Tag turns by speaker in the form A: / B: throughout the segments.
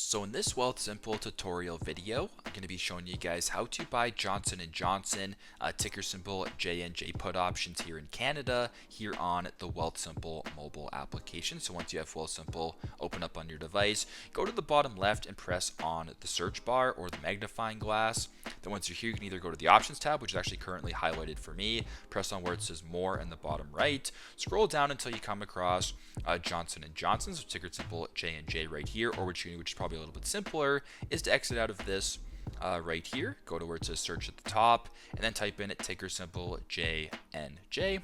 A: So in this Wealthsimple tutorial video, I'm going to be showing you guys how to buy Johnson & Johnson, ticker symbol JNJ put options here in Canada, here on the Wealthsimple mobile application. So once you have Wealthsimple open up on your device, go to the bottom left and press on the search bar or the magnifying glass. Then once you're here, you can either go to the options tab, which is actually currently highlighted for me, press on where it says more in the bottom right, scroll down until you come across Johnson & Johnson, so ticker symbol JNJ right here, or which is probably a little bit simpler, is to exit out of this right here, go to where it says search at the top, and then type in ticker symbol JNJ.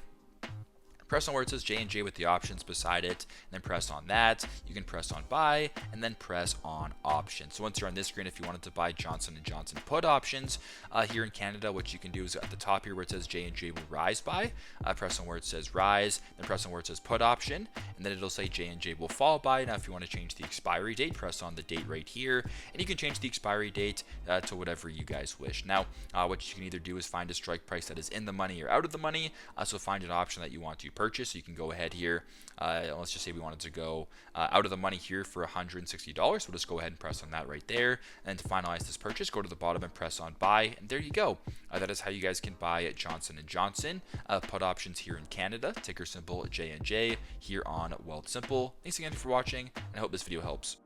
A: Press on where it says J&J with the options beside it, and then press on that. You can press on buy, and then press on options. So once you're on this screen, if you wanted to buy Johnson & Johnson put options here in Canada, what you can do is at the top here where it says J&J will rise by, press on where it says rise, then press on where it says put option, and then it'll say J&J will fall by. Now if you want to change the expiry date, press on the date right here, and you can change the expiry date to whatever you guys wish. Now what you can either do is find a strike price that is in the money or out of the money, so find an option that you want to purchase. So you can go ahead here, let's just say we wanted to go out of the money here for $160. We'll just go ahead and press on that right there, and to finalize this purchase, go to the bottom and press on buy, and there you go. That is how you guys can buy at Johnson & Johnson put options here in Canada, ticker symbol JNJ here on Wealthsimple. Thanks again for watching, and I hope this video helps.